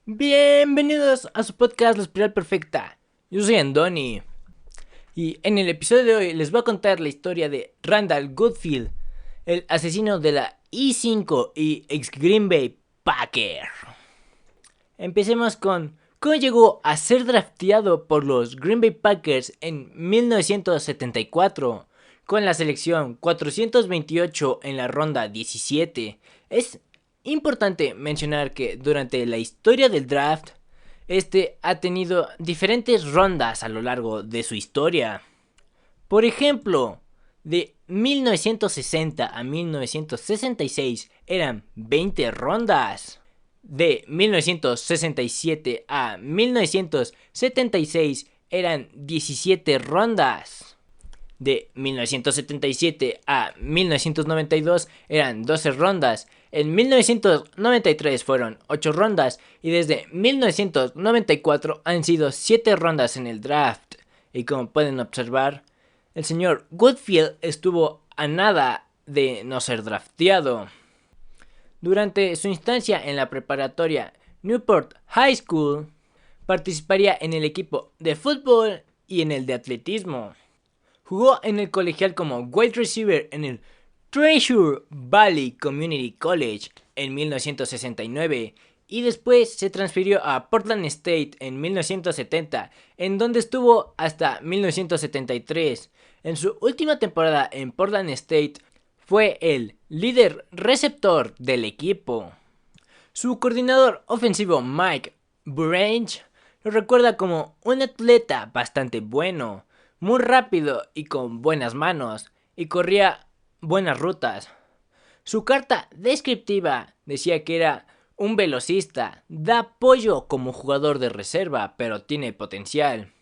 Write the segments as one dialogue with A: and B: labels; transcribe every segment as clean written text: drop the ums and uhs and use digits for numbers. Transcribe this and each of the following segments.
A: Bienvenidos a su podcast La Espiral Perfecta. Yo soy Andoni y en el episodio de hoy les voy a contar la historia de Randall Goodfield, el asesino de la I-5 y ex Green Bay Packer. Empecemos con cómo llegó a ser drafteado por los Green Bay Packers en 1974 con la selección 428 en la ronda 17. Es importante mencionar que durante la historia del draft, ha tenido diferentes rondas a lo largo de su historia. Por ejemplo, de 1960 a 1966 eran 20 rondas. De 1967 a 1976 eran 17 rondas. De 1977 a 1992 eran 12 rondas. En 1993 fueron 8 rondas y desde 1994 han sido 7 rondas en el draft. Y como pueden observar, el señor Goodfield estuvo a nada de no ser drafteado. Durante su instancia en la preparatoria Newport High School, participaría en el equipo de fútbol y en el de atletismo. Jugó en el colegial como wide receiver en el Treasure Valley Community College en 1969 y después se transfirió a Portland State en 1970, en donde estuvo hasta 1973. En su última temporada en Portland State fue el líder receptor del equipo. Su coordinador ofensivo Mike Branch lo recuerda como un atleta bastante bueno, muy rápido y con buenas manos, y corría buenas rutas. Su carta descriptiva decía que era un velocista, da apoyo como jugador de reserva, pero tiene potencial.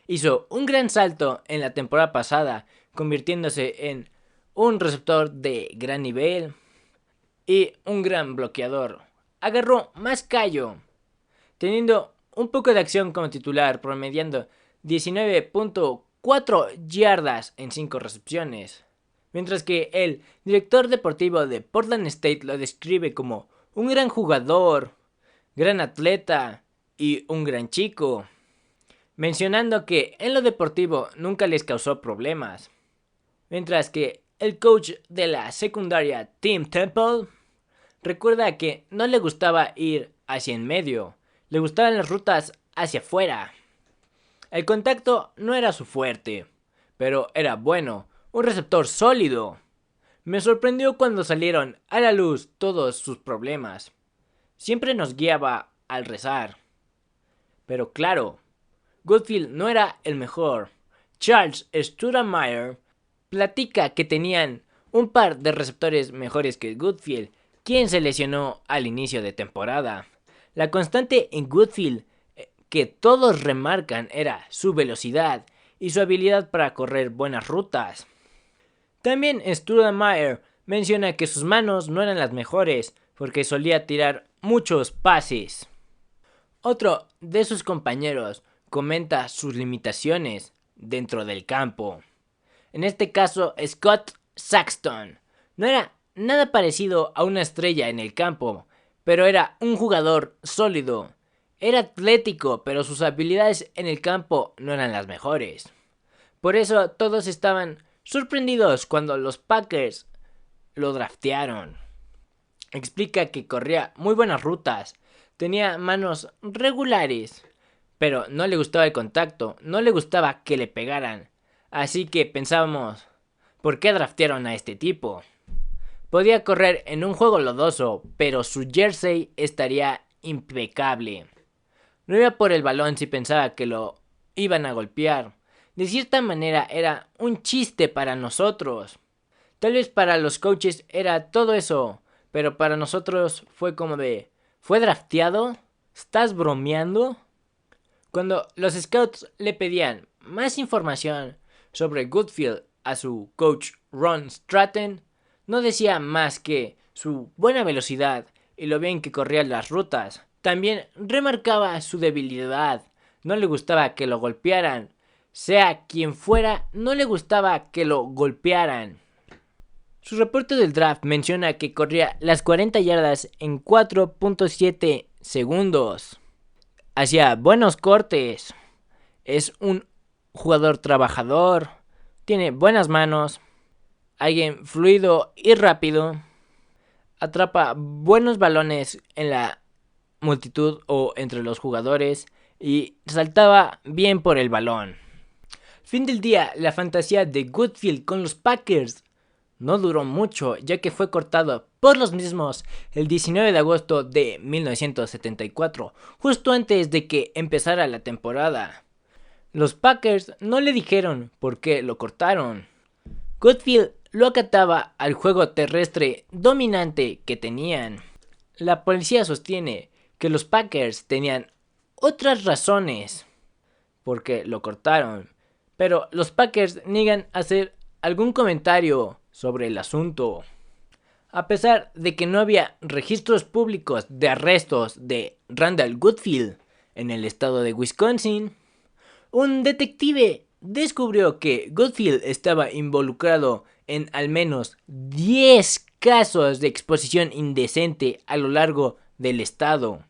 A: Hizo un gran salto en la temporada pasada, convirtiéndose en un receptor de gran nivel y un gran bloqueador. Agarró más callo, teniendo un poco de acción como titular, promediando 19.4 yardas en 5 recepciones. Mientras que el director deportivo de Portland State lo describe como un gran jugador, gran atleta y un gran chico, mencionando que en lo deportivo nunca les causó problemas. Mientras que el coach de la secundaria Tim Temple recuerda que no le gustaba ir hacia en medio, le gustaban las rutas hacia afuera. El contacto no era su fuerte, pero era bueno, un receptor sólido. Me sorprendió cuando salieron a la luz todos sus problemas. Siempre nos guiaba al rezar. Pero claro, Goodfield no era el mejor. Charles Stoudemire platica que tenían un par de receptores mejores que Goodfield, quien se lesionó al inicio de temporada. La constante en Goodfield que todos remarcan era su velocidad y su habilidad para correr buenas rutas. También Stoudemire menciona que sus manos no eran las mejores porque solía tirar muchos pases. Otro de sus compañeros comenta sus limitaciones dentro del campo. En este caso, Scott Saxton no era nada parecido a una estrella en el campo, pero era un jugador sólido. Era atlético, pero sus habilidades en el campo no eran las mejores. Por eso todos estaban sorprendidos cuando los Packers lo draftearon. Explica que corría muy buenas rutas, tenía manos regulares, pero no le gustaba el contacto, no le gustaba que le pegaran. Así que pensábamos, ¿por qué draftearon a este tipo? Podía correr en un juego lodoso, pero su jersey estaría impecable. No iba por el balón si pensaba que lo iban a golpear. De cierta manera era un chiste para nosotros. Tal vez para los coaches era todo eso, pero para nosotros fue como de, ¿fue drafteado? ¿Estás bromeando? Cuando los scouts le pedían más información sobre Goodfield a su coach Ron Stratton, no decía más que su buena velocidad y lo bien que corría las rutas. También remarcaba su debilidad, no le gustaba que lo golpearan. Sea quien fuera, no le gustaba que lo golpearan. Su reporte del draft menciona que corría las 40 yardas en 4.7 segundos. Hacía buenos cortes. Es un jugador trabajador. Tiene buenas manos. Alguien fluido y rápido. Atrapa buenos balones en la multitud o entre los jugadores. Y saltaba bien por el balón. Fin del día, la fantasía de Goodfield con los Packers no duró mucho, ya que fue cortado por los mismos el 19 de agosto de 1974, justo antes de que empezara la temporada. Los Packers no le dijeron por qué lo cortaron. Goodfield lo acataba al juego terrestre dominante que tenían. La policía sostiene que los Packers tenían otras razones por qué lo cortaron, pero los Packers niegan hacer algún comentario sobre el asunto. A pesar de que no había registros públicos de arrestos de Randall Goodfield en el estado de Wisconsin, un detective descubrió que Goodfield estaba involucrado en al menos 10 casos de exposición indecente a lo largo del estado.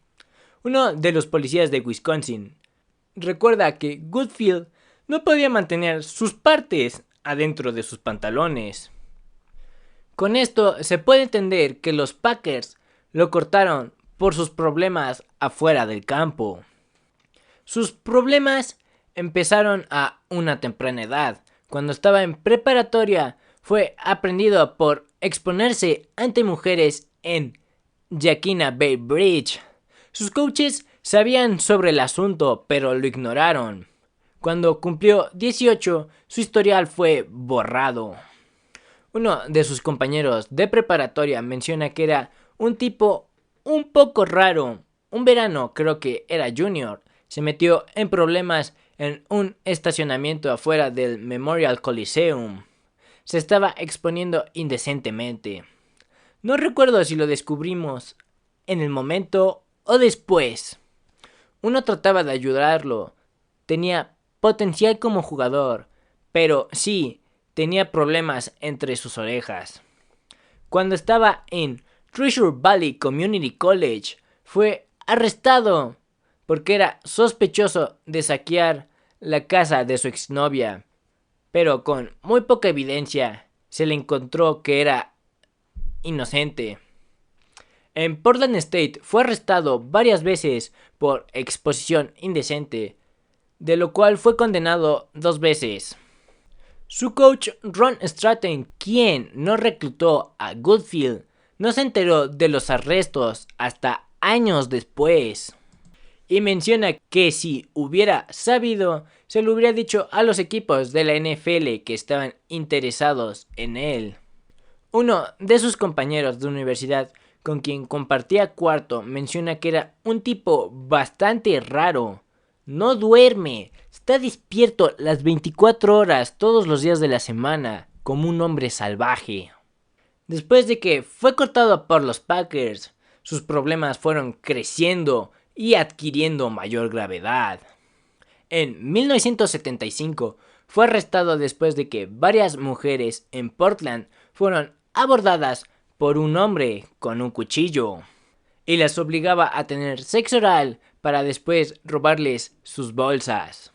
A: Uno de los policías de Wisconsin recuerda que Goodfield no podía mantener sus partes adentro de sus pantalones. Con esto se puede entender que los Packers lo cortaron por sus problemas afuera del campo. Sus problemas empezaron a una temprana edad. Cuando estaba en preparatoria fue aprendido por exponerse ante mujeres en Yakina Bay Bridge. Sus coaches sabían sobre el asunto, pero lo ignoraron. Cuando cumplió 18, su historial fue borrado. Uno de sus compañeros de preparatoria menciona que era un tipo un poco raro. Un verano, creo que era junior, se metió en problemas en un estacionamiento afuera del Memorial Coliseum. Se estaba exponiendo indecentemente. No recuerdo si lo descubrimos en el momento o después. Uno trataba de ayudarlo. Tenía potencial como jugador, pero sí, tenía problemas entre sus orejas. Cuando estaba en Treasure Valley Community College, fue arrestado porque era sospechoso de saquear la casa de su exnovia, pero con muy poca evidencia se le encontró que era inocente. En Portland State fue arrestado varias veces por exposición indecente, de lo cual fue condenado 2 veces. Su coach Ron Stratton, quien no reclutó a Goodfield, no se enteró de los arrestos hasta años después. Y menciona que si hubiera sabido, se lo hubiera dicho a los equipos de la NFL que estaban interesados en él. Uno de sus compañeros de universidad con quien compartía cuarto menciona que era un tipo bastante raro. No duerme, está despierto las 24 horas todos los días de la semana, como un hombre salvaje. Después de que fue cortado por los Packers, sus problemas fueron creciendo y adquiriendo mayor gravedad. En 1975 fue arrestado después de que varias mujeres en Portland fueron abordadas por un hombre con un cuchillo y las obligaba a tener sexo oral para después robarles sus bolsas.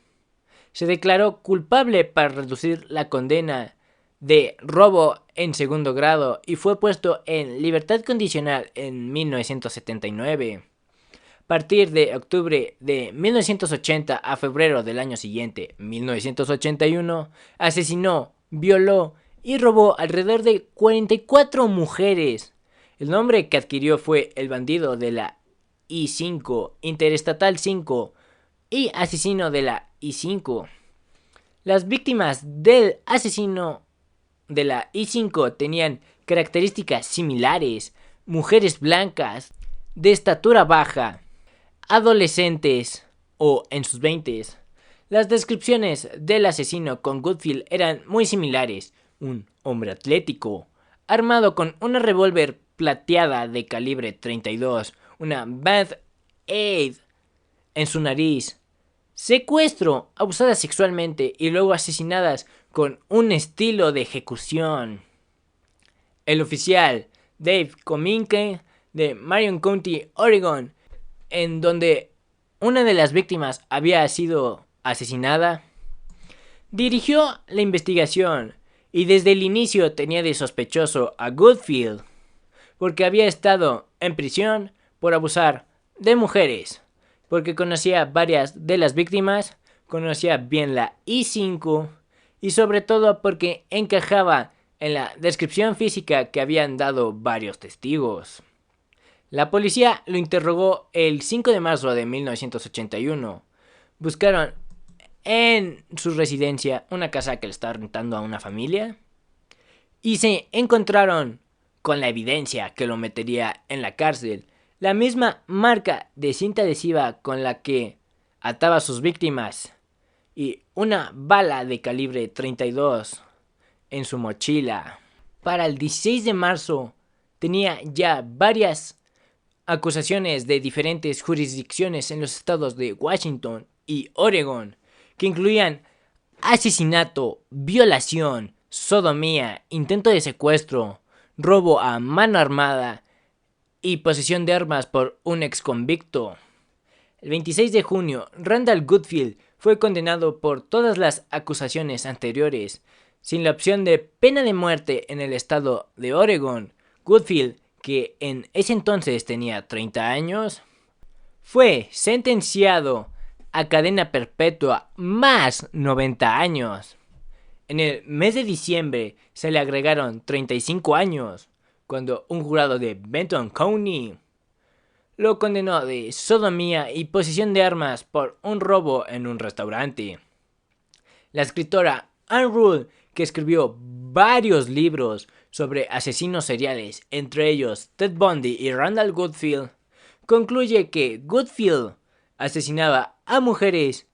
A: Se declaró culpable para reducir la condena de robo en segundo grado y fue puesto en libertad condicional en 1979. A partir de octubre de 1980 a febrero del año siguiente, 1981, asesinó, violó y robó alrededor de 44 mujeres. El nombre que adquirió fue el bandido de la I-5, Interestatal 5 y asesino de la I-5. Las víctimas del asesino de la I-5 tenían características similares: mujeres blancas, de estatura baja, adolescentes o en sus 20s. Las descripciones del asesino con Goodfield eran muy similares: un hombre atlético, armado con una revólver plateada de calibre 32, una Band-Aid en su nariz, secuestro, abusadas sexualmente y luego asesinadas con un estilo de ejecución. el oficial Dave Cominque de Marion County, Oregon, en donde una de las víctimas había sido asesinada, dirigió la investigación y desde el inicio tenía de sospechoso a Goodfield porque había estado en prisión por abusar de mujeres, porque conocía varias de las víctimas, conocía bien la I-5 y sobre todo porque encajaba en la descripción física que habían dado varios testigos. La policía lo interrogó el 5 de marzo de 1981. Buscaron en su residencia una casa que le estaba rentando a una familia y se encontraron con la evidencia que lo metería en la cárcel. La misma marca de cinta adhesiva con la que ataba a sus víctimas y una bala de calibre 32 en su mochila. Para el 16 de marzo tenía ya varias acusaciones de diferentes jurisdicciones en los estados de Washington y Oregon, que incluían asesinato, violación, sodomía, intento de secuestro, robo a mano armada y posesión de armas por un exconvicto. El 26 de junio, Randall Goodfield fue condenado por todas las acusaciones anteriores, sin la opción de pena de muerte en el estado de Oregon. Goodfield, que en ese entonces tenía 30 años, fue sentenciado a cadena perpetua más 90 años. En el mes de diciembre se le agregaron 35 años, cuando un jurado de Benton County lo condenó de sodomía y posesión de armas por un robo en un restaurante. La escritora Anne Rule, que escribió varios libros sobre asesinos seriales, entre ellos Ted Bundy y Randall Goodfield, concluye que Goodfield asesinaba a mujeres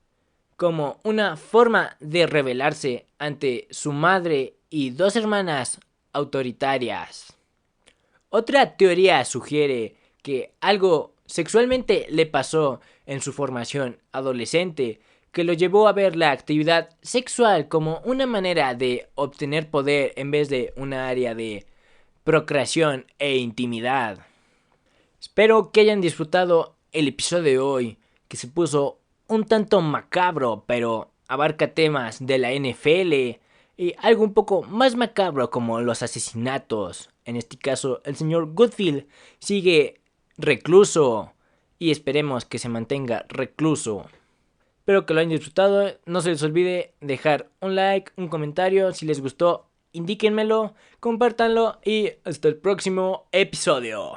A: como una forma de rebelarse ante su madre y dos hermanas autoritarias. Otra teoría sugiere que algo sexualmente le pasó en su formación adolescente, que lo llevó a ver la actividad sexual como una manera de obtener poder en vez de una área de procreación e intimidad. Espero que hayan disfrutado el episodio de hoy, que se puso un tanto macabro, pero abarca temas de la NFL y algo un poco más macabro como los asesinatos. En este caso, el señor Goodfield sigue recluso y esperemos que se mantenga recluso. Espero que lo hayan disfrutado. No se les olvide dejar un like, un comentario. Si les gustó, indíquenmelo, compártanlo y hasta el próximo episodio.